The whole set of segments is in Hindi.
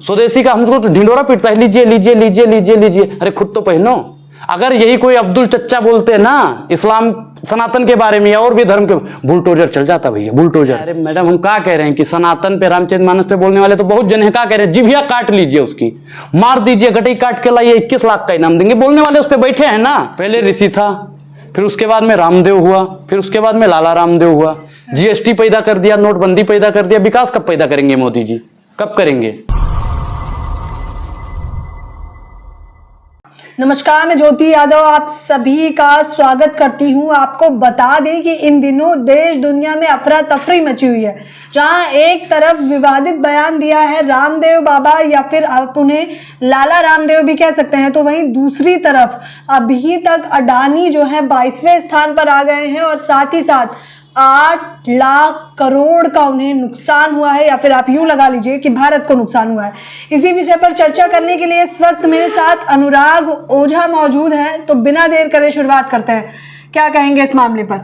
स्वदेशी का हमको तो ढिंडोरा पीटता है, लीजिए लीजिए लीजिए लीजिए लीजिए। अरे खुद तो पहनो। अगर यही कोई अब्दुल चच्चा बोलते ना इस्लाम सनातन के बारे में या और भी धर्म के, बुलडोजर चल जाता भैया, बुलडोजर। अरे मैडम हम क्या कह रहे हैं कि सनातन पे रामचरितमानस पे बोलने वाले तो बहुत जन है, क्या कह रहे हैं जिभिया काट लीजिए, उसकी मार दीजिए, गटई काट के लाइए, 21 लाख का इनाम देंगे। बोलने वाले उस पर बैठे हैं ना। पहले ऋषि था, फिर उसके बाद में रामदेव हुआ, फिर उसके बाद में लाला रामदेव हुआ। जीएसटी पैदा कर दिया, नोटबंदी पैदा कर दिया। विकास कब पैदा करेंगे मोदी जी, कब करेंगे? नमस्कार, मैं ज्योति यादव आप सभी का स्वागत करती हूं। आपको बता दें कि इन दिनों देश दुनिया में अफरा तफरी मची हुई है, जहां एक तरफ विवादित बयान दिया है रामदेव बाबा या फिर आप उन्हें लाला रामदेव भी कह सकते हैं, तो वहीं दूसरी तरफ अभी तक अडानी जो है 22वें स्थान पर आ गए हैं और साथ ही साथ 8 लाख करोड़ का उन्हें नुकसान हुआ है, या फिर आप यूं लगा लीजिए कि भारत को नुकसान हुआ है। इसी विषय पर चर्चा करने के लिए इस वक्त मेरे साथ अनुराग ओझा मौजूद हैं, तो बिना देर करे शुरुआत करते हैं। क्या कहेंगे इस मामले पर?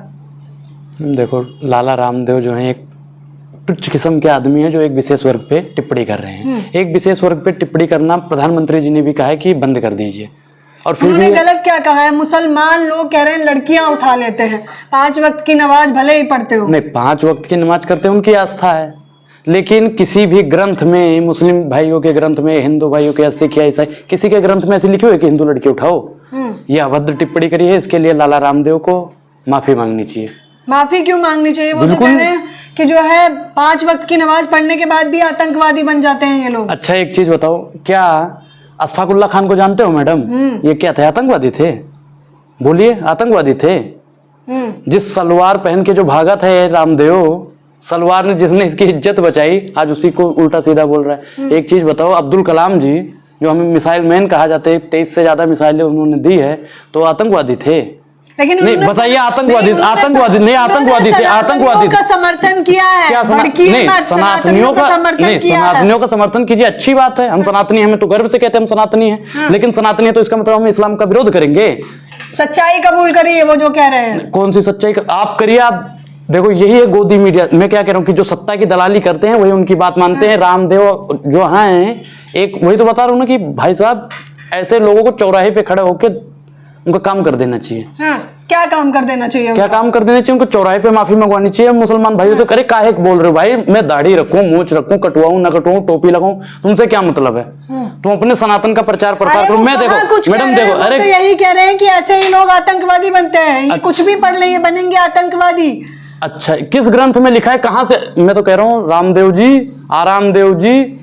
देखो, लाला रामदेव जो है एक तुच्छ किस्म के आदमी है जो एक विशेष वर्ग पे टिप्पणी कर रहे हैं। एक विशेष वर्ग पे टिप्पणी करना प्रधानमंत्री जी ने भी कहा है कि बंद कर दीजिए। और फिर उन्होंने गलत क्या कहा है? मुसलमान लोग कह रहे हैं लड़कियां उठा लेते हैं, 5 वक्त की नमाज भले ही पढ़ते हो। नहीं, 5 वक्त की नमाज करते हैं, उनकी आस्था है, लेकिन किसी भी ग्रंथ में, मुस्लिम भाइयों के ग्रंथ में, हिंदू भाइयों के, सिख या ईसाई, किसी के ग्रंथ में ऐसे लिखे हुए कि हिंदू लड़की उठाओ? यह अभद्र टिप्पणी करी है, इसके लिए लाला रामदेव को माफी मांगनी चाहिए। माफी क्यों मांगनी चाहिए? वो तो कह रहे हैं कि जो है 5 वक्त की नमाज पढ़ने के बाद भी आतंकवादी बन जाते हैं ये लोग। अच्छा एक चीज बताओ, क्या अशफाकुल्ला खान को जानते हो मैडम? ये क्या थे? आतंकवादी थे? बोलिए, आतंकवादी थे। जिस सलवार पहन के जो भागा था रामदेव, सलवार ने जिसने इसकी इज्जत बचाई, आज उसी को उल्टा सीधा बोल रहा है। एक चीज बताओ, अब्दुल कलाम जी जो हमें मिसाइल मैन कहा जाते हैं, 23 से ज्यादा मिसाइलें उन्होंने दी है, तो आतंकवादी थे? लेकिन नहीं बताइए, आतंकवादी थे, आतंकवादी का समर्थन किया है। क्या नहीं, सनातनियों का समर्थन कीजिए, अच्छी बात है। हम सनातनी, हमें तो गर्व से कहते हैं हम सनातनी हैं। लेकिन सनातनी है तो इसका मतलब हम इस्लाम का विरोध करेंगे? सच्चाई कबूल करिए, वो जो कह रहे हैं। कौन सी सच्चाई आप करिए? आप देखो, यही है गोदी मीडिया। मैं क्या कह रहा हूँ कि जो सत्ता की दलाली करते हैं वही उनकी बात मानते हैं। रामदेव जो हैं, एक वही तो बता रहा हूँ ना कि भाई साहब, ऐसे लोगों को चौराहे पे खड़े होकर उनका काम कर देना चाहिए। क्या काम कर देना चाहिए? क्या काम कर देना चाहिए? उनको चौराहे पे माफी मंगवानी चाहिए। मुसलमान भाइयों तो करे काहे बोल रहे हो भाई? मैं दाढ़ी रखूं, मूंछ रखूं, कटवाऊं ना कटवाऊं, टोपी लगाऊं, तुमसे क्या मतलब है? तुम अपने सनातन का प्रचार प्रसार करो। मैं देखो मैडम, देखो, अरे तो यही कह रहे हैं कि ऐसे ही लोग आतंकवादी बनते हैं। ये कुछ भी पढ़ लेंगे, बनेंगे आतंकवादी। अच्छा, किस ग्रंथ में लिखा है? कहां से? मैं तो कह रहा हूँ रामदेव जी, आरामदेव जी,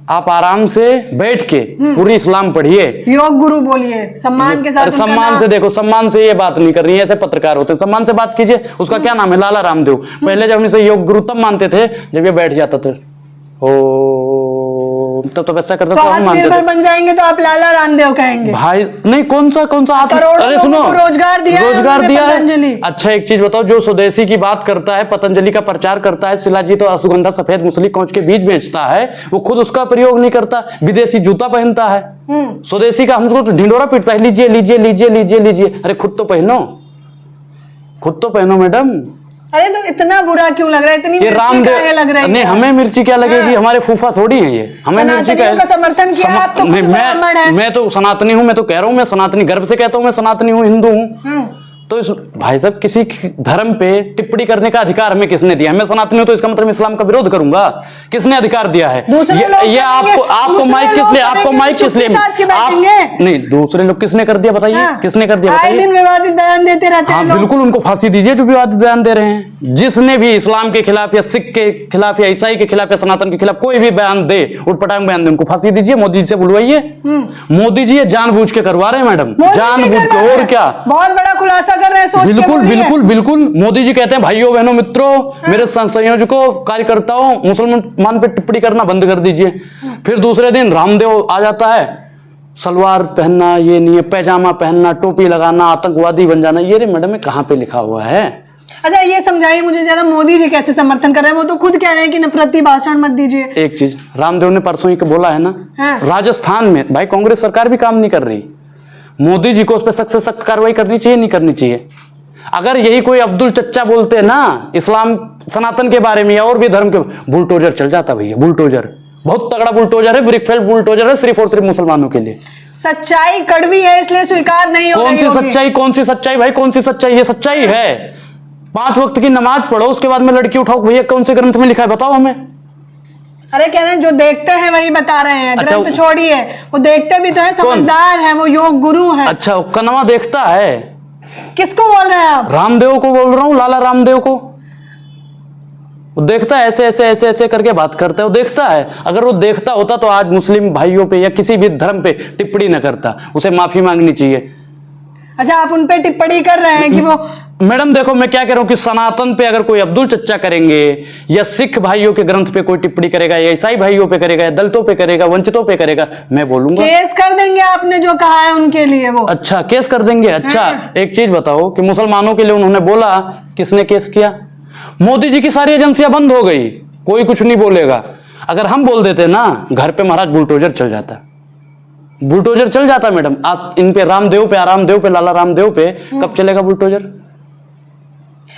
आप आराम से बैठ के पूरी इस्लाम पढ़िए, योग गुरु बोलिए, सम्मान के साथ। सम्मान से देखो, सम्मान से ये बात नहीं कर रही है, ऐसे पत्रकार होते हैं। सम्मान से बात कीजिए। उसका क्या नाम है? लाला रामदेव। पहले जब हम इसे योग गुरु तब मानते थे जब ये बैठ जाता था, तब तो वैसा करता था, हम मानते थे। बन जाएंगे तो आप लाला रामदेव कहेंगे भाई? नहीं, कौन सा अरे सुनो, रोजगार दिया है। अच्छा एक चीज बताओ, जो स्वदेशी की बात करता है, पतंजलि का प्रचार करता है, शिलाजीत तो अश्वगंधा सफेद मुसली कौच के बीज बेचता है, वो खुद उसका प्रयोग नहीं करता, विदेशी जूता पहनता है। स्वदेशी का हमको तो ढिंडोरा पीटता है, लीजिए लीजिए लीजिए लीजिए लीजिए। अरे खुद तो पहनो, खुद तो पहनो मैडम। अरे तो इतना बुरा क्यों लग रहा है? इतनी ये रामदेव लग रही है? नहीं, हमें मिर्ची क्या लगेगी? हमारे फूफा थोड़ी हैं ये, हमें मिर्ची का समर्थन किया आप तो मैं तो सनातनी हूँ। मैं तो कह रहा हूँ, मैं सनातनी, गर्व से कहता हूँ मैं सनातनी हूँ, हिंदू हूँ। तो इस भाई साहब, किसी धर्म पे टिप्पणी करने का अधिकार हमें किसने दिया? मैं सनातनी हूं तो इसका मतलब इस्लाम का विरोध करूंगा? किसने अधिकार दिया है? ये आपको माइक किस लिए? आपको माइक किस लिए? नहीं, दूसरे लोग किसने कर दिया बताइए? किसने कर दिया बताइए? दिन विवादित बयान देते रहते हैं। बिल्कुल, उनको फांसी दीजिए जो विवादित बयान दे रहे हैं। जिसने भी इस्लाम के खिलाफ या सिख के खिलाफ या ईसाई के खिलाफ या सनातन के खिलाफ कोई भी बयान दे, उठपटांग बयान दे, उनको फांसी दीजिए। मोदी जी से बुलवाइए। मोदी जी ये जानबूझ के करवा रहे हैं मैडम, जानबूझ के। और क्या? बहुत बड़ा खुलासा कर रहे हैं, सोच के। बिल्कुल बिल्कुल। मोदी जी कहते हैं भाइयों बहनों मित्रों, मेरे संयोजकों, कार्यकर्ताओं, मुसलमान पे टिप्पणी करना बंद कर दीजिए। फिर दूसरे दिन रामदेव आ जाता है, सलवार पहनना ये नहीं है, पैजामा पहनना, टोपी लगाना, आतंकवादी बन जाना। ये रे मैडम, कहाँ पे लिखा हुआ है? अच्छा ये समझाइए मुझे जरा, मोदी जी कैसे समर्थन कर रहे हैं? वो तो खुद कह रहे हैं कि नफरती भाषण मत दीजिए। एक चीज रामदेव ने परसों ही बोला है ना, राजस्थान में भाई कांग्रेस सरकार भी काम नहीं कर रही। मोदी जी को उस पर सख्त से सख्त कार्रवाई करनी चाहिए, नहीं करनी चाहिए? अगर यही कोई अब्दुल चच्चा बोलते ना इस्लाम सनातन के बारे में या और भी धर्म के, बुलडोजर चल जाता भैया, बुलडोजर। बहुत तगड़ा बुलडोजर है, ब्रिकफील्ड बुलडोजर है सिर्फ और सिर्फ मुसलमानों के लिए। सच्चाई कड़वी है इसलिए स्वीकार नहीं हो कौन रही सी होगी। सच्चाई, कौन सी सच्चाई भाई, कौन सी सच्चाई? ये सच्चाई है। 5 वक्त की नमाज पढ़ो, उसके बाद में लड़की उठाओ, भैया कौन से ग्रंथ में लिखा है बताओ हमें। अरे कह रहे हैं जो देखते हैं वही बता रहे हैं, अच्छा, ग्रंथ छोड़िए, वो देखते भी तो है, समझदार है, वो योग गुरु है। अच्छा, वो कनवा देखता है। किसको बोल रहे हैं आप? रामदेव को बोल रहा हूँ, लाला रामदेव को। वो देखता है, ऐसे ऐसे ऐसे ऐसे करके बात करता है, वो देखता है। अगर वो देखता होता तो आज मुस्लिम भाइयों पे या किसी भी धर्म पे टिप्पणी न करता, उसे माफी मांगनी चाहिए। अच्छा, आप उन पे टिप्पणी कर रहे हैं कि वो मैडम देखो मैं क्या कह रहा हूं कि सनातन पे अगर कोई अब्दुल चच्चा करेंगे, या सिख भाइयों के ग्रंथ पे कोई टिप्पणी करेगा, या ईसाई भाइयों पे करेगा, या दलितों पे करेगा, वंचितों पे करेगा, मैं बोलूंगा केस कर देंगे। आपने जो कहा है उनके लिए वो अच्छा केस कर देंगे। अच्छा, एक चीज बताओ कि मुसलमानों के लिए उन्होंने बोला, किसने केस किया? मोदी जी की सारी एजेंसियां बंद हो गई, कोई कुछ नहीं बोलेगा। अगर हम बोल देते ना, घर पे महाराज बुलडोजर चल जाता, बुलडोजर चल जाता मैडम। आज इन पे रामदेव पे, आरामदेव पे, लाला रामदेव पे कब चलेगा बुलडोजर?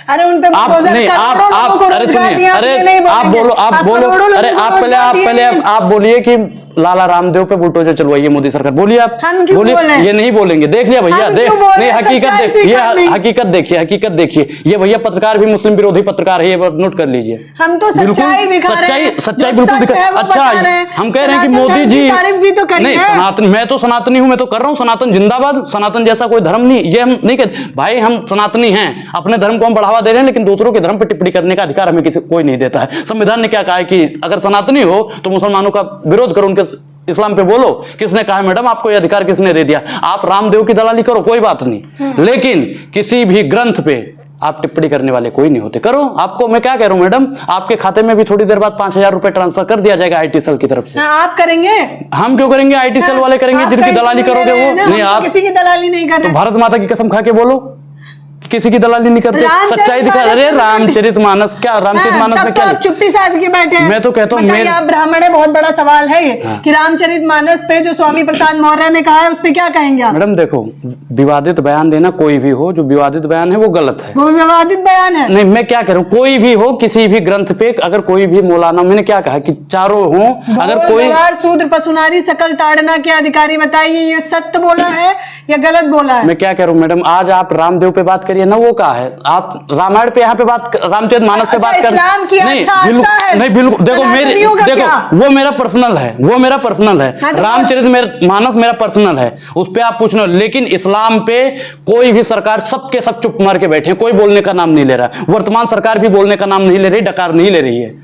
अरे उन पे बुलडोजर करोड़ों लोगों को रोजगार दिया, नहीं आप बोलो, आप बोलो, अरे आप पहले आप बोलिए कि लाला रामदेव पे बुलडोजर चलवाइए मोदी सरकार, बोलिए आप। हम क्यों बोलिए, बोले? ये नहीं बोलेंगे, देख लिया भैया, देख नहीं, हकीकत देखिए, हकीकत देखिए, हकीकत देखिए। ये भैया पत्रकार भी मुस्लिम विरोधी पत्रकार है, ये नोट कर लीजिए। हम तो सच्चाई दिखा रहे हैं, सच्चाई बिल्कुल दिखा। अच्छा, हम कह रहे हैं कि मोदी जी नहीं, सनातन, मैं तो सनातनी हूं, मैं तो कर रहा हूं सनातन जिंदाबाद, सनातन जैसा कोई धर्म नहीं, ये हम नहीं कहते भाई, हम सनातनी हैं, अपने धर्म को हम बढ़ावा दे रहे हैं, लेकिन दूसरों के धर्म पर टिप्पणी करने का अधिकार हमें किसी कोई नहीं देता है। संविधान ने क्या कहा है कि अगर सनातनी हो तो मुसलमानों का विरोध करो, उनके इस्लाम पे बोलो। किसने कहा है मैडम? आपको यह अधिकार किसने दे दिया? आप रामदेव की दलाली करो, कोई बात नहीं, लेकिन किसी भी ग्रंथ पे आप टिप्पणी करने वाले कोई नहीं होते। करो, आपको मैं क्या कह रहा हूं मैडम, आपके खाते में भी थोड़ी देर बाद 5000 रुपए ट्रांसफर कर दिया जाएगा आईटी सेल की तरफ से। आप करेंगे? हम क्यों करेंगे? आईटी सेल वाले करेंगे, जिनकी दलाली करोगे वो नहीं। आप किसी की दलाली नहीं कर रहे। तो भारत माता की कसम खा के बोलो, किसी की दलाली नहीं करते, सच्चाई दिखा। अरे रामचरितमानस क्या, रामचरितमानस में क्या? आप चुप्पी साध के बैठे हैं। मैं तो कहता हूँ आप ब्राह्मण है, बहुत बड़ा सवाल है ये कि रामचरितमानस पे जो स्वामी प्रसाद मौर्य ने कहा है उस पे क्या कहेंगे आप? मैडम देखो, विवादित बयान देना कोई भी हो, जो विवादित बयान है वो गलत है, वो विवादित बयान है। नहीं, मैं क्या कह रहा हूँ, कोई भी हो, किसी भी ग्रंथ पे अगर कोई भी मौलाना, मैंने क्या कहा कि चारों हो, अगर कोई शूद्र पशुनारी सकल ताड़ना के अधिकारी, बताइए ये सत्य बोला है या गलत बोला है? मैं क्या कह रहा हूँ मैडम, आज आप रामदेव पे बात करिए ना, वो कहा है, आप रामायण पे यहाँ पे बात, रामचरितमानस पे बात कर, नहीं बिल्कुल, देखो वो मेरा पर्सनल है, वो मेरा पर्सनल है, रामचरितमानस मेरा पर्सनल है, उस पे आप पूछना। लेकिन इस्लाम पे कोई भी सरकार, सबके सब चुप मार के बैठे हैं, कोई बोलने का नाम नहीं ले रहा। वर्तमान सरकार भी बोलने का नाम नहीं ले रही, डकार नहीं ले रही है।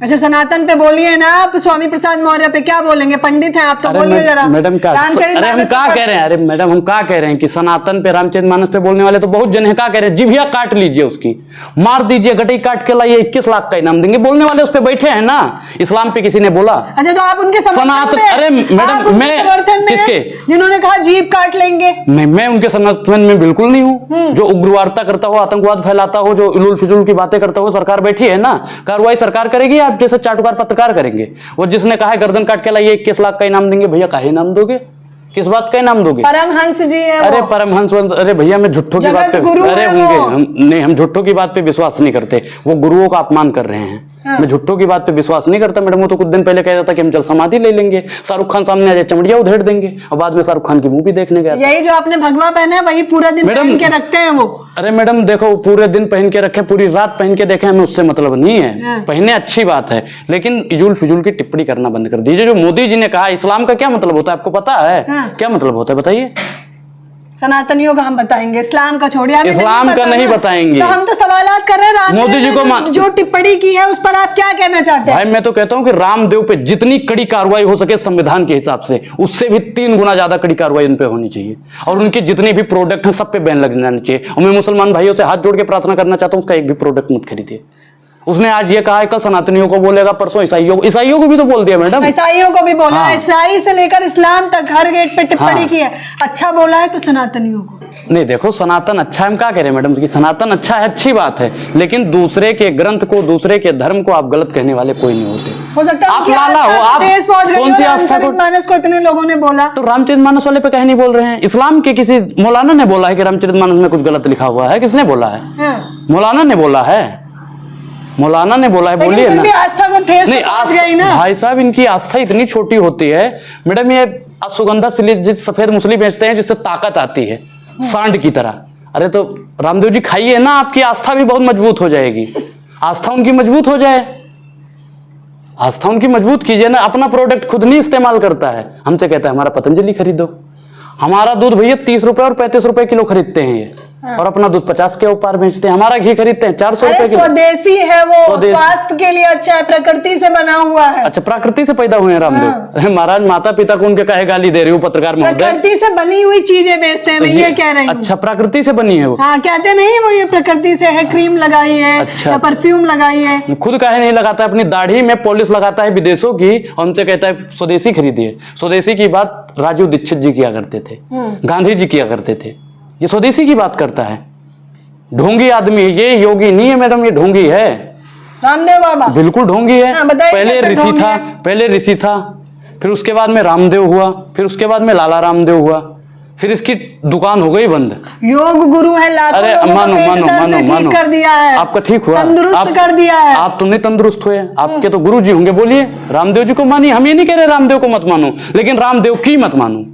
अच्छा, सनातन पे बोलिए ना आप, स्वामी प्रसाद मौर्य पे क्या बोलेंगे? पंडित हैं आप तो बोलिए जरा। मैडम क्या, अरे हम क्या कह रहे हैं, अरे मैडम हम क्या कह रहे हैं कि सनातन पे, रामचरितमानस पे बोलने वाले तो बहुत जन है। क्या कह रहे हैं? जिभिया काट लीजिए, उसकी मार दीजिए, गटई काट के लाइए, 21 लाख का इनाम देंगे। बोलने वाले उस पे बैठे हैं ना, इस्लाम पे किसी ने बोला? अच्छा, तो आप उनके सनातन, अरे मैडम मैं किसके, जिन्होंने कहा जीभ काट लेंगे? मैं उनके समर्थन में बिल्कुल नहीं हूँ। जो उग्रवादिता करता हो, आतंकवाद फैलाता हो, जो इलुल फिजुल की बातें करता हो, सरकार बैठी है ना, कार्रवाई सरकार करेगी। आप जैसे चाटुकार पत्रकार करेंगे। वो जिसने कहा है गर्दन काट के लाइए 21 लाख का इनाम देंगे, भैया काहे इनाम दोगे? किस बात का इनाम दोगे? परमहंस जी है। अरे परमहंस, अरे भैया मैं झुट्ठों की बात पे, अरे होंगे हम झुट्ठों की बात पे विश्वास नहीं करते, वो गुरुओं का अपमान कर रहे हैं। मैं झुट्ठों की बात पे विश्वास नहीं करता मैडम। वो तो कुछ दिन पहले कह रहा था कि हम जल समाधि ले लेंगे, शाहरुख खान सामने आ जाए चमड़िया उधेड़ देंगे, और बाद में शाहरुख खान की मूवी देखने गया। यही जो आपने भगवा पहना है वही पूरा दिन पहन के रखते हैं वो। अरे मैडम देखो, पूरे दिन पहन के रखे, पूरी रात पहन के देखे, हमें उससे मतलब नहीं है। पहने अच्छी बात है, लेकिन इजुल फिजुल की टिप्पणी करना बंद कर दीजिए। जो मोदी जी ने कहा, इस्लाम का क्या मतलब होता है आपको पता है? क्या मतलब होता है बताइए? सनातनियों का हम बताएंगे, इस्लाम का छोड़िए, इस्लाम का नहीं बताएंगे। तो हम तो सवालात कर रहे हैं। मोदी जी को जो टिप्पणी की है उस पर आप क्या कहना चाहते हैं? भाई मैं तो कहता हूं कि रामदेव पे जितनी कड़ी कार्रवाई हो सके संविधान के हिसाब से, उससे भी 3 गुना ज्यादा कड़ी कार्रवाई उन पे होनी चाहिए, और उनके जितने भी प्रोडक्ट हैं सब पे बैन लग जाना चाहिए। और मैं मुसलमान भाइयों से हाथ जोड़ के प्रार्थना करना चाहता हूं, उसका एक भी प्रोडक्ट मत खरीदिए। उसने आज ये कहा है, कल सनातनियों को बोलेगा, परसों ईसाइयों को भी तो बोल दिया मैडम। ईसाइयों को भी बोला। हाँ। ईसाई से लेकर इस्लाम तक हर एक पे टिप्पणी की है। अच्छा बोला है तो सनातनियों को नहीं। देखो सनातन अच्छा है, हम क्या कह रहे हैं मैडम कि सनातन अच्छा है, अच्छी बात है, लेकिन दूसरे के ग्रंथ को, दूसरे के धर्म को आप गलत कहने वाले कोई नहीं होते। हो सकता है आप लाला हो, आप कौन सी आस्था को इतने लोगों ने बोला, तो रामचरितमानस वाले पे कहीं नहीं बोल रहे हैं। इस्लाम के किसी मौलाना ने बोला है कि रामचरितमानस में कुछ गलत लिखा हुआ है? किसने बोला है? मौलाना ने बोला है। मौलाना ने बोला है, लेकिन बोलिए फिर ना। भी आस्था को ठेस नहीं तो पहुंच गई ना। भाई साहब, इनकी आस्था इतनी छोटी होती है मैडम, ये अश्वगंधा जिस सफेद मूसली बेचते हैं जिससे ताकत आती है सांड की तरह। अरे तो रामदेव जी खाइए ना, आपकी आस्था भी बहुत मजबूत हो जाएगी। आस्था उनकी मजबूत हो जाए, आस्था उनकी मजबूत कीजिए ना। अपना प्रोडक्ट खुद नहीं इस्तेमाल करता है, हमसे कहता है हमारा पतंजलि खरीदो। हमारा दूध भैया 30 रुपए और 35 रुपए किलो खरीदते हैं ये, और अपना दूध 50 के ऊपर बेचते हैं। हमारा घी खरीदते हैं 400 अरे रुपए किलो। स्वदेशी है वो, स्वदेशी। स्वास्थ्य के लिए अच्छा है, प्रकृति से बना हुआ है। अच्छा, प्रकृति से पैदा हुए हैं रामदेव। हाँ। अरे महाराज, माता पिता को उनके काहे गाली दे रही हो पत्रकार महोदय? प्रकृति से बनी हुई चीजें बेचते हैं, तो मैं ये कह रही हूँ। अच्छा, प्रकृति से बनी है वो। हाँ, कहते नहीं वो ये प्रकृति से है, क्रीम लगाई है अच्छा। या परफ्यूम लगाई है। खुद काहे नहीं लगाता है? अपनी दाढ़ी में पॉलिश लगाता है विदेशों की, और उनसे कहता है स्वदेशी खरीदिए। स्वदेशी की बात राजीव दीक्षित जी किया करते थे, गांधी जी किया करते थे। ये स्वदेशी की बात करता है। ढोंगी आदमी है ये, योगी नहीं है मैडम, ये ढोंगी है। रामदेव बाबा बिल्कुल ढोंगी है। हाँ, बताइए पहले कैसे ऋषि ढोंगी था, है? पहले ऋषि था, फिर उसके बाद में रामदेव हुआ, फिर उसके बाद में लाला रामदेव हुआ, फिर इसकी दुकान हो गई बंद। योग गुरु है, लाखों अरे लोगों का मानो पेट मानो दर्द मानो ठीक मानो कर दिया है, आपका ठीक हुआ, तंदुरुस्त कर दिया है। आप तो नहीं तंदुरुस्त हुए, आपके तो गुरु जी होंगे। बोलिए, रामदेव जी को मानिए। हम ये नहीं कह रहे रामदेव को मत मानो, लेकिन रामदेव की मत मानो।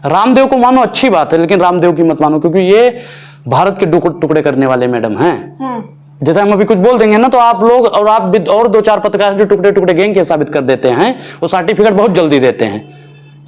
रामदेव को मानो अच्छी बात है, लेकिन रामदेव की मत मानो, क्योंकि ये भारत के टुकड़े करने वाले मैडम हैं। जैसे हम अभी कुछ बोल देंगे ना, तो आप लोग और आप भी और 2-4 पत्रकार जो टुकड़े गैंग के साबित कर देते हैं, वो सर्टिफिकेट बहुत जल्दी देते हैं।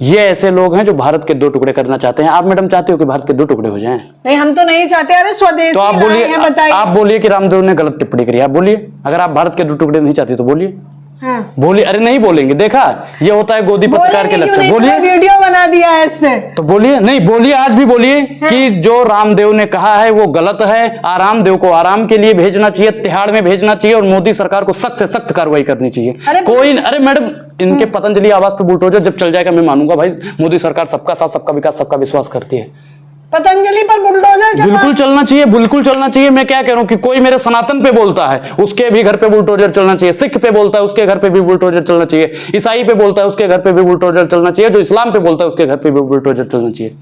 ये ऐसे लोग हैं जो भारत के 2 टुकड़े करना चाहते हैं। आप मैडम चाहते हो कि भारत के 2 टुकड़े हो जाएं? नहीं, हम तो नहीं चाहते। अरे स्वदेशी तो आप बोलिए, लाए हैं, बताइए। आप बोलिए कि रामदेव ने गलत टिप्पणी करी। आप बोलिए, अगर आप भारत के 2 टुकड़े नहीं चाहते तो बोलिए। हाँ। बोलिए। अरे नहीं बोलेंगे, देखा, ये होता है गोदी पत्रकार के बोलेंगे क्यों लक्षण। नहीं? बोलिए, वीडियो बना दिया है इस पे। तो बोलिए। नहीं बोलिए, आज भी बोलिए कि जो रामदेव ने कहा है वो गलत है। रामदेव को आराम के लिए भेजना चाहिए, तिहाड़ में भेजना चाहिए, और मोदी सरकार को सख्त से सख्त कार्रवाई करनी चाहिए। अरे मैडम, इनके पतंजलि आवाज पे बुलडोजर जब चल जाएगा मैं मानूंगा भाई, मोदी सरकार सबका साथ, सबका विकास, सबका विश्वास करती है। पतंजलि पर बुलडोजर चला। बिल्कुल चलना चाहिए, बिल्कुल चलना चाहिए। मैं क्या कह रहा हूं कि कोई मेरे सनातन पे बोलता है, उसके भी घर पे बुलडोजर चलना चाहिए। सिख पे बोलता है, उसके घर पे भी बुलडोजर चलना चाहिए। ईसाई पे बोलता है, उसके घर पे भी बुलडोजर चलना चाहिए। जो इस्लाम पे बोलता है, उसके घर पे भी बुलडोजर चलना चाहिए।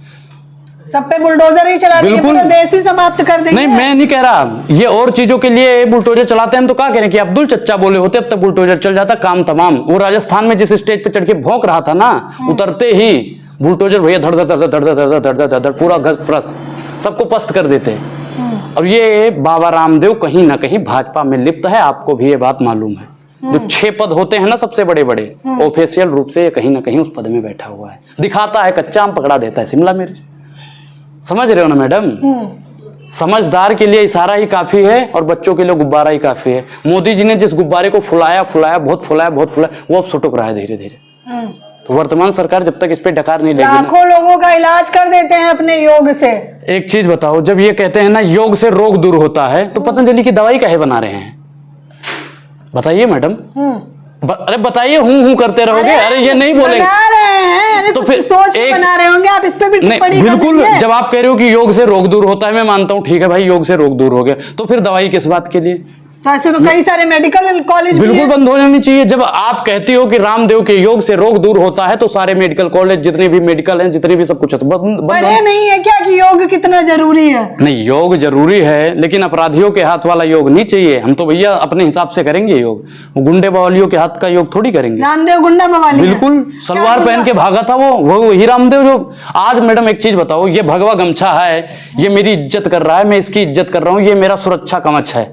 सब पे बुलडोजर ही चला देंगे, बिल्कुल। पूरा देश ही समाप्त कर देंगे। नहीं, मैं नहीं कह रहा, ये और चीजों के लिए बुलडोजर चलाते हैं तो क्या करें कि अब्दुल चच्चा बोले होते, अब तक बुलडोजर चल जाता, काम तमाम। वो राजस्थान में जिस स्टेज पे चढ़ के भौंक रहा था ना, उतरते ही बुलडोजर भैया धड़ धड़ धड़ धड़ धड़ धड़ धड़ धड़ धड़ पूरा घर प्रस सबको पस्त कर देते हैं। और ये बाबा रामदेव कहीं ना कहीं भाजपा में लिप्त है, आपको भी ये बात मालूम है। जो 6 पद होते हैं ना सबसे बड़े बड़े, ऑफिशियल रूप से ये कहीं ना कहीं उस पद में बैठा हुआ है। दिखाता है कच्चा आम, पकड़ा देता है शिमला मिर्च। समझ रहे हो ना मैडम? समझदार के लिए इशारा ही काफी है, और बच्चों के लिए गुब्बारा ही काफी है। मोदी जी ने जिस गुब्बारे को फुलाया, बहुत फुलाया, वो अब सुटक रहा है धीरे धीरे। तो वर्तमान सरकार जब तक इस पे डकार नहीं लेगी ना, लाखों लोगों का इलाज कर देते हैं अपने योग से। एक चीज बताओ, जब ये कहते हैं ना योग से रोग दूर होता है, तो पतंजलि की दवाई काहे बना रहे हैं? बताइए मैडम। अरे बताइए, हूं करते रहोगे? अरे ये नहीं बोलेंगे, बना रहे हैं। अरे तो कुछ फिर सोच के बना रहे होंगे आप, इस पे भी टिप्पणी कर बिल्कुल। देंगे। जब आप कह रहे हो कि योग से रोग दूर होता है, मैं मानता हूं, ठीक है भाई, योग से रोग दूर हो गया, तो फिर दवाई किस बात के लिए? तो ऐसे तो कई सारे मेडिकल कॉलेज बिल्कुल बंद हो जानी चाहिए। जब आप कहती हो कि रामदेव के योग से रोग दूर होता है, तो सारे मेडिकल कॉलेज, जितने भी मेडिकल हैं, जितने भी सब कुछ है, तो बंद पढ़े नहीं है क्या कि योग कितना जरूरी है? नहीं, योग जरूरी है, लेकिन अपराधियों के हाथ वाला योग नहीं चाहिए। हम तो भैया अपने हिसाब से करेंगे योग, वो गुंडे बवालियों के हाथ का योग थोड़ी करेंगे। रामदेव गुंडा बवाली है। बिल्कुल, सलवार पहन के भागा था वो वही रामदेव। जो आज मैडम एक चीज बताओ, ये भगवा गमछा है, ये मेरी इज्जत कर रहा है, मैं इसकी इज्जत कर रहा हूँ, ये मेरा सुरक्षा कवच है,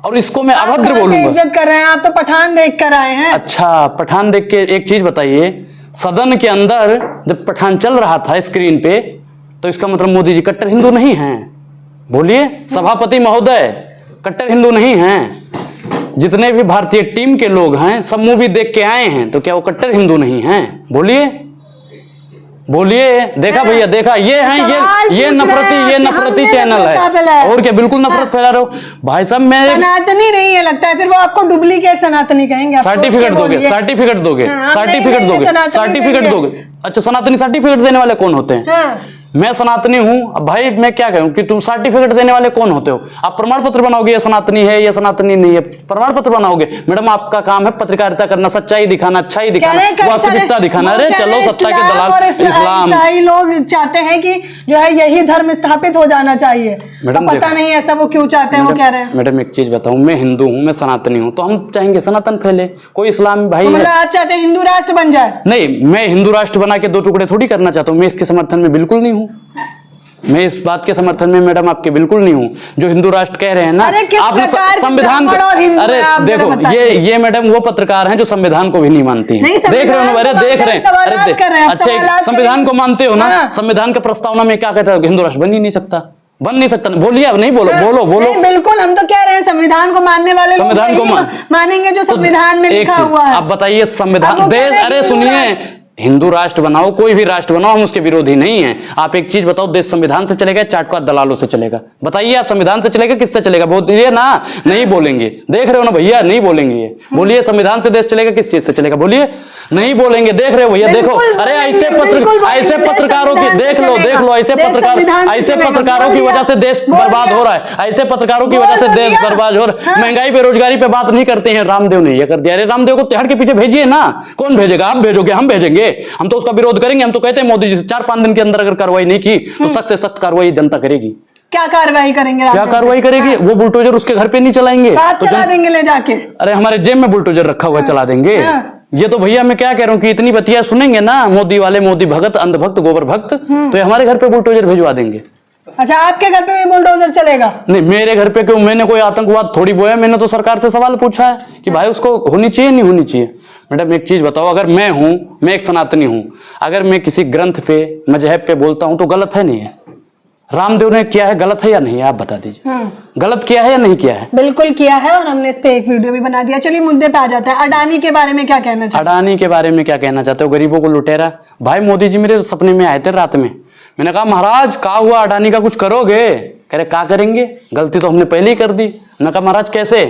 और इसको मैं अभद्र बोलूंगा। इज्जत कर रहे हैं आप? तो पठान देख कर आए हैं। अच्छा, पठान देख के एक चीज बताइए, सदन के अंदर जब पठान चल रहा था स्क्रीन पे, तो इसका मतलब मोदी जी कट्टर हिंदू नहीं हैं? बोलिए सभापति महोदय, कट्टर हिंदू नहीं हैं। जितने भी भारतीय टीम के लोग हैं, सब मूवी देख के आए हैं, तो क्या वो कट्टर हिंदू नहीं हैं? बोलिए बोलिए। देखा भैया, देखा, ये है ये नफरती चैनल है, और क्या बिल्कुल नफरत फैला रहे हो भाई साहब। मैं सनातनी नहीं है लगता है, फिर वो आपको डुप्लीकेट सनातनी कहेंगे। सर्टिफिकेट दोगे, सर्टिफिकेट दोगे, सर्टिफिकेट दोगे, सर्टिफिकेट दोगे। अच्छा, सनातनी सर्टिफिकेट देने वाले कौन होते हैं? मैं सनातनी हूं। अब भाई मैं क्या कहूं कि तुम सर्टिफिकेट देने वाले कौन होते हो? आप प्रमाण पत्र बनाओगे, ये सनातनी है, ये सनातनी नहीं है, प्रमाण पत्र बनाओगे। मैडम आपका काम है पत्रकारिता करना, सच्चाई दिखाना, अच्छाई दिखाना, वास्तविकता दिखाना। अरे चलो सत्ता के दलाल इस्लाम लोग चाहते हैं कि जो है यही धर्म स्थापित हो जाना चाहिए। मैडम पता नहीं ऐसा वो क्यों चाहते हैं, वो कह रहे हैं। मैडम एक चीज बताऊं, मैं हिंदू हूं, मैं सनातनी हूं, तो हम चाहेंगे सनातन फैले। कोई इस्लाम भाई मतलब आप चाहते हैं हिंदू राष्ट्र बन जाए? नहीं, मैं हिंदू राष्ट्र बना के दो टुकड़े थोड़ी करना चाहता हूं। मैं इसके समर्थन में बिल्कुल नहीं हूं। मैं इस बात के समर्थन में मैडम आपके बिल्कुल नहीं हूं। जो हिंदू राष्ट्र कह रहे हैं ना, आपने संविधान, अरे देखो ये मैडम वो पत्रकार हैं जो संविधान को भी नहीं मानती हैं। देख रहे हो, अरे देख रहे हैं। अच्छा संविधान को मानते हो ना? संविधान का प्रस्तावना में क्या कहता है? हिंदू राष्ट्र बन ही नहीं सकता, बन नहीं सकता। बोलिए, अब नहीं बोलो, बोलो बोलो। बिल्कुल, हम तो कह रहे हैं संविधान को मानने वाले संविधान को मानेंगे जो संविधान में लिखा हुआ है। आप बताइए संविधान देश, अरे सुनिए, हिंदू राष्ट्र बनाओ, कोई भी राष्ट्र बनाओ, हम उसके विरोधी नहीं है। आप एक चीज बताओ, देश संविधान से चलेगा, चाटकार दलालों से चलेगा? बताइए, आप संविधान से चलेगा, किससे चलेगा? बोलिए ना, नहीं बोलेंगे। देख रहे हो ना भैया, नहीं बोलेंगे। बोलिए संविधान से देश चलेगा, किस चीज से चलेगा? बोलिए, नहीं बोलेंगे। देख रहे हो भैया, देखो, अरे ऐसे पत्रकारों की देख लो, ऐसे पत्रकारों की वजह से देश बर्बाद हो रहा है। ऐसे पत्रकारों की वजह से देश बर्बाद हो रहा है। महंगाई बेरोजगारी पे बात नहीं करते हैं। रामदेव ने यह कर दिया। अरे रामदेव को तिहाड़ के पीछे भेजिए ना। कौन भेजेगा? आप भेजोगे? हम भेजेंगे? हम तो उसका विरोध करेंगे। हम तो कहते हैं मोदी जी से 4-5 दिन के अंदर अगर कार्रवाई नहीं की तो सख्त से सख्त कार्रवाई जनता करेगी। क्या कार्रवाई करेंगे? क्या कार्रवाई करेगी? वो बुलडोजर उसके घर पे नहीं चलाएंगे, तो चला देंगे ले जाके। अरे हमारे जेब में बुलडोजर रखा हुआ है, चला देंगे। ये तो भैया मैं क्या कह रहा हूँ कि इतनी बतिया सुनेंगे ना मोदी वाले, मोदी भगत, अंधभक्त, गोबर भक्त, तो ये हमारे घर पे बुलडोजर भिजवा देंगे। अच्छा, आपके घर पे भी बुलडोजर चलेगा? नहीं, मेरे घर पे क्यों? मैंने कोई आतंकवाद थोड़ी बोया। मैंने तो सरकार से सवाल पूछा है कि भाई उसको होनी चाहिए, नहीं होनी चाहिए। मैडम एक चीज बताओ, अगर मैं हूं, मैं एक सनातनी हूं, अगर मैं किसी ग्रंथ पे, मजहब पे बोलता हूं तो गलत है नहीं है? रामदेव ने किया है, गलत है या नहीं? आप बता दीजिए, गलत किया है या नहीं किया है? बिल्कुल किया है, और हमने इस पे एक वीडियो भी बना दिया। चलिए मुद्दे पे आ जाता है। अडानी के बारे में क्या कहना चाहते हो? अडानी के बारे में क्या कहना चाहते हो? गरीबों को लुटेरा। भाई मोदी जी मेरे सपने में आए थे रात में। मैंने कहा महाराज क्या हुआ, अडानी का कुछ करोगे? कह रहे क्या करेंगे, गलती तो हमने पहले ही कर दी। मैंने कहा महाराज कैसे?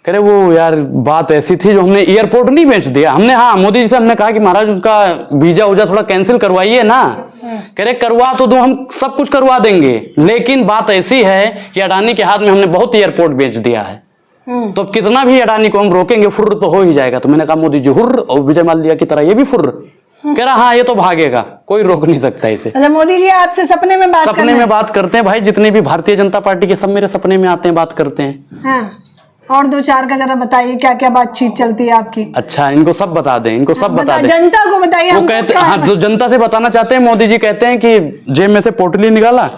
कह रहे वो यार बात ऐसी थी जो हमने एयरपोर्ट नहीं बेच दिया हमने। हाँ, मोदी जी से हमने कहा कि महाराज उसका वीजा उजा थोड़ा कैंसिल करवाइए ना। कह रहे करवा तो दो, हम सब कुछ करवा देंगे, लेकिन बात ऐसी है कि अडानी के हाथ में हमने बहुत एयरपोर्ट बेच दिया है, तो कितना भी अडानी को हम रोकेंगे फुर्र तो हो ही जाएगा। तो मैंने कहा मोदी जी हुर्र, और विजय माल्या की तरह ये भी फुर्र। कह रहा हाँ ये तो भागेगा, कोई रोक नहीं सकता इसे। अच्छा, मोदी जी आपसे सपने में बात करते हैं भाई। जितने भी भारतीय जनता पार्टी के सब मेरे सपने में आते हैं, बात करते हैं। और 2-4 का जरा बताइए, क्या क्या बातचीत चलती है आपकी? अच्छा, इनको सब बता दें, इनको सब बता दें, जनता को बताइए। वो कहते हैं, हाँ जो जनता से बताना चाहते हैं, मोदी जी कहते हैं कि जेब में से पोटली निकाला,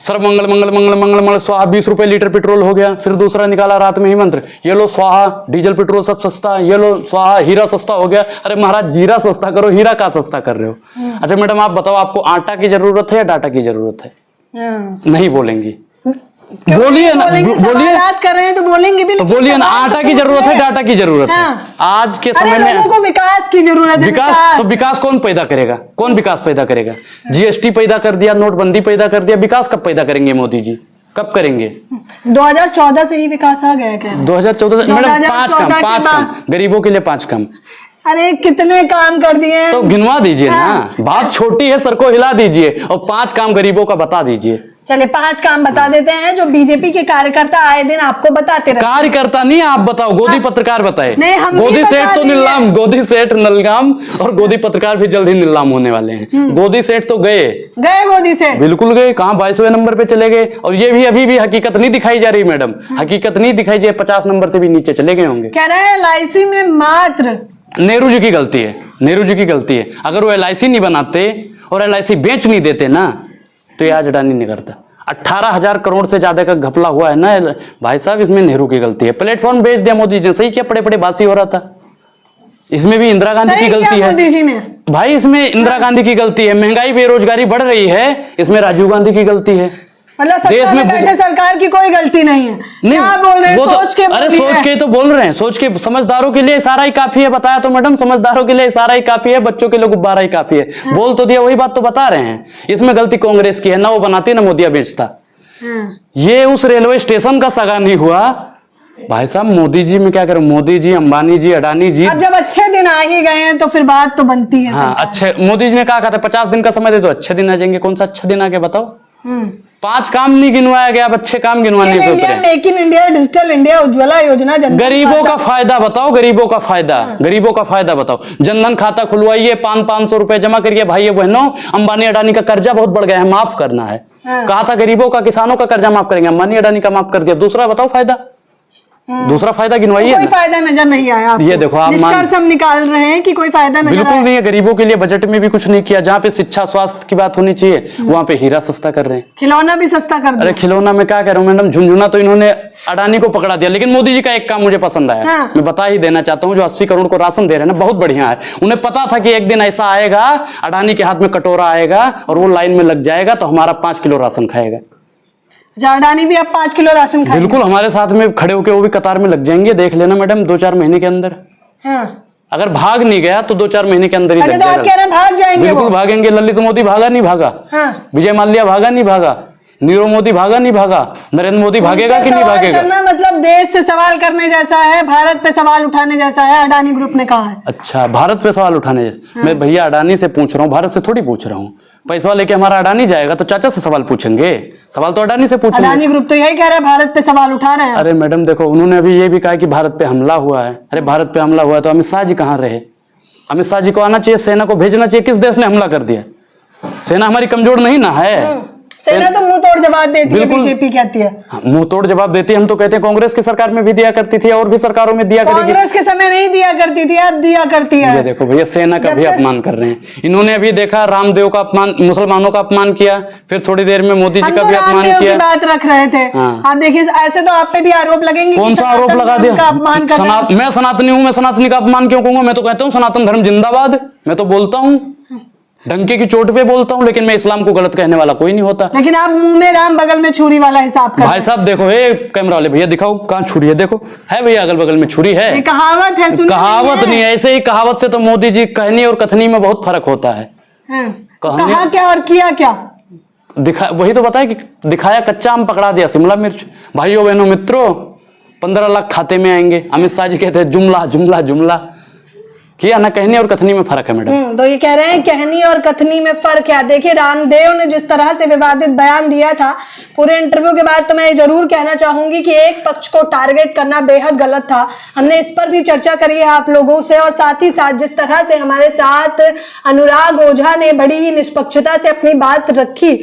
सर्व मंगल मंगल मंगल मंगल मंगल स्वाहा, 20 रुपए लीटर पेट्रोल हो गया। फिर दूसरा निकाला रात में ही मंत्र, ये लो स्वाहा, डीजल पेट्रोल सब सस्ता, ये लो स्वाहा, हीरा सस्ता हो गया। अरे महाराज हीरा सस्ता करो, हीरा का सस्ता कर रहे हो? अच्छा मैडम आप बताओ, आपको आटा की जरूरत है या डाटा की जरूरत है? नहीं बोलेंगी, बोलिए ना, बोलिए। बात कर रहे हैं तो बोलेंगे भी, तो बोलिए ना, आटा की जरूरत है, डाटा की जरूरत है? आज के समय में लोगों को विकास की जरूरत है। विकास तो विकास कौन पैदा करेगा? कौन विकास पैदा करेगा? जीएसटी पैदा कर दिया, नोटबंदी पैदा कर दिया, विकास कब पैदा करेंगे मोदी जी? कब करेंगे? 2014 से ही विकास आ गया क्या? 2014 से मैडम 5 काम, गरीबों के लिए 5 काम। अरे कितने काम कर दिए तो गिनवा दीजिए ना, बात छोटी है, सर को हिला दीजिए और 5 काम गरीबों का बता दीजिए। चलिए 5 काम बता देते हैं जो बीजेपी के कार्यकर्ता आए दिन आपको बताते रहते। कार्यकर्ता नहीं, आप बताओ, गोदी पत्रकार बताए। नहीं, हम गोदी सेठ तो नीलाम, गोदी सेठ नलगाम, और गोदी पत्रकार भी जल्द ही नीलाम होने वाले हैं। गोदी सेठ तो गए, गोदी सेठ बिल्कुल गए। कहाँ 22वें नंबर पे चले गए, और ये भी अभी भी हकीकत नहीं दिखाई जा रही मैडम, हकीकत नहीं दिखाई जा रही, 50 नंबर से भी नीचे चले गए होंगे। कह रहे हैं LIC में मात्र नेहरू जी की गलती है, नेहरू जी की गलती है। अगर वो LIC नहीं बनाते और LIC बेच नहीं देते ना, तो ये आज अडानी नहीं करता। 18,000 करोड़ से ज्यादा का घपला हुआ है ना भाई साहब, इसमें नेहरू की गलती है। प्लेटफॉर्म बेच दिया मोदी जी ने, सही किया, पड़े बासी हो रहा था। इसमें भी इंदिरा गांधी की गलती है मोदी जी ने। भाई इसमें इंदिरा गांधी की गलती है। महंगाई बेरोजगारी बढ़ रही है, इसमें राजीव गांधी की गलती है। मतलब सत्ता में बैठे सरकार की कोई गलती नहीं है। क्या बोल रहे हैं? सोच के, अरे सोच के तो बोल रहे हैं, सोच के। समझदारों के लिए इशारा ही काफी है, बताया तो मैडम, समझदारों के लिए इशारा ही काफी है, बच्चों के लिए गुब्बारा ही काफी है। बोल तो दिया, वही बात तो बता रहे हैं। इसमें गलती कांग्रेस की है, ना वो बनाती ना मोदिया बेचता। ये उस रेलवे स्टेशन का सगा नहीं हुआ भाई साहब मोदी जी में क्या करें, मोदी जी, अंबानी जी, अडानी जी। अब जब अच्छे दिन आ ही गए हैं तो फिर बात तो बनती है। हाँ, अच्छे, मोदी जी ने कहा था 50 दिन का समय दे दो, अच्छे दिन आ जाएंगे। कौन सा अच्छा दिन आ गया बताओ? 5 काम नहीं गिनवाया गया, अब अच्छे काम गिनवाने पे उतरे। Make in India, digital India, Ujjwala योजना, गरीबों का फायदा बताओ, गरीबों का फायदा, गरीबों का फायदा बताओ। जनधन खाता खुलवाइए, 500 रुपए जमा करिए। भाई बहनों, अंबानी अडानी का कर्जा बहुत बढ़ गया है, माफ करना है। कहा था गरीबों का, किसानों का कर्जा माफ करेंगे, अंबानी अडानी का माफ कर दिया। दूसरा बताओ फायदा, दूसरा फायदा गिनवाइए। कोई फायदा नजर नहीं आया आपको? ये देखो, आप निष्कर्ष हम निकाल रहे हैं कि कोई फायदा नजर बिल्कुल नहीं है। गरीबों के लिए बजट में भी कुछ नहीं किया। जहाँ पे शिक्षा स्वास्थ्य की बात होनी चाहिए, वहां पे हीरा सस्ता कर रहे हैं, खिलौना भी सस्ता कर दिया। अरे खिलौना में क्या कह रहा हूँ मैडम, झुंझुना तो इन्होंने अडानी को पकड़ा दिया। लेकिन मोदी जी का एक काम मुझे पसंद आया, मैं बता ही देना चाहता हूँ। जो 80 करोड़ को राशन दे रहे हैं ना, बहुत बढ़िया है। उन्हें पता था कि एक दिन ऐसा आएगा, अडानी के हाथ में कटोरा आएगा और वो लाइन में लग जाएगा तो हमारा 5 किलो राशन खाएगा। अडानी भी अब 5 किलो राशन खाएगा। बिल्कुल, हमारे साथ में खड़े होकर वो भी कतार में लग जाएंगे। देख लेना मैडम, 2-4 महीने के अंदर। अगर भाग नहीं गया तो 2-4 महीने के अंदर ही लग तो आप कह रहे हैं भाग जाएंगे? बिल्कुल भागेंगे। ललित मोदी भागा नहीं भागा, विजय माल्या भागा नहीं भागा, नीरव मोदी भागा नहीं भागा, नरेंद्र मोदी भागेगा कि नहीं भागेगा? करना मतलब देश से सवाल करने जैसा है, भारत पे सवाल उठाने जैसा है, अडानी ग्रुप ने कहा है। अच्छा, भारत पे सवाल उठाने जैसा। मैं भैया अडानी से पूछ रहा हूँ, भारत से थोड़ी पूछ रहा हूँ। पैसा लेके हमारा अडानी जाएगा तो चाचा से सवाल पूछेंगे, सवाल तो अडानी से पूछेंगे। अडानी ग्रुप तो यही कह रहा है, भारत पे सवाल उठा रहे हैं। अरे मैडम देखो, उन्होंने अभी ये भी कहा कि भारत पे हमला हुआ है। अरे भारत पे हमला हुआ है तो अमित शाह जी कहाँ रहे? अमित शाह जी को आना चाहिए, सेना को भेजना चाहिए। किस देश ने हमला कर दिया? सेना हमारी कमजोर नहीं ना है? सेना तो मुंह तोड़ जवाब देती है, बीजेपी कहती है। मुंह तोड़ जवाब देती है। हम तो कहते हैं कांग्रेस की सरकार में भी दिया करती थी और भी सरकारों में दिया करेगी। कांग्रेस के समय नहीं दिया करती थी, अब दिया करती है। ये देखो भैया, सेना का भी अपमान कर रहे हैं इन्होंने। अभी देखा रामदेव का अपमान, मुसलमानों का अपमान किया, फिर थोड़ी देर में मोदी जी का भी अपमान किया। बात रख रहे थे आप देखिए, ऐसे तो आप पे भी आरोप लगेंगे। कौन सा आरोप लगा दिया? मैं सनातनी हूँ, मैं सनातनी का अपमान क्यों कहूंगा? मैं तो कहता हूँ सनातन धर्म जिंदाबाद। मैं तो बोलता हूँ, डंके की चोट पे बोलता हूं, लेकिन मैं इस्लाम को गलत कहने वाला कोई नहीं होता। लेकिन आप मुंह में राम बगल में छुरी वाला हिसाब कर। भाई साहब देखो, हे कैमरा वाले भैया दिखाओ कहां छुरी है। देखो है भैया, अगल बगल में छुरी है। ये कहावत है, सुनिए। कहावत नहीं है, ऐसे ही कहावत से तो मोदी जी कहनी और कथनी में बहुत फर्क होता है। कहा क्या और किया क्या? दिखा, वही तो बताया कि दिखाया कच्चा आम, पकड़ा दिया शिमला मिर्च। भाइयों बहनों मित्रों, 15 लाख खाते में आएंगे। अमित शाह जी कहते हैं जुमला जुमला जुमला। किया ना, कहनी और कथनी में फर्क है मैडम। तो ये कह रहे हैं कहनी और कथनी में फर्क है। देखिए, रामदेव ने जिस तरह से विवादित बयान दिया था पूरे इंटरव्यू के बाद, तो मैं जरूर कहना चाहूंगी कि एक पक्ष को टारगेट करना बेहद गलत था। हमने इस पर भी चर्चा करी है आप लोगों से, और साथ ही साथ जिस तरह से हमारे साथ अनुराग ओझा ने बड़ी ही निष्पक्षता से अपनी बात रखी,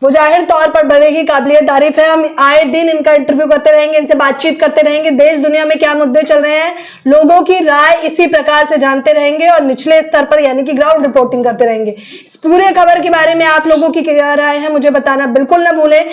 वो जाहिर तौर पर बड़े ही काबिलियत तारीफ है। हम आए दिन इनका इंटरव्यू करते रहेंगे, इनसे बातचीत करते रहेंगे, देश दुनिया में क्या मुद्दे चल रहे हैं, लोगों की राय इसी प्रकार से जानते रहेंगे और निचले स्तर पर यानी कि ग्राउंड रिपोर्टिंग करते रहेंगे। इस पूरे खबर के बारे में आप लोगों की क्या राय है मुझे बताना बिल्कुल ना भूलें।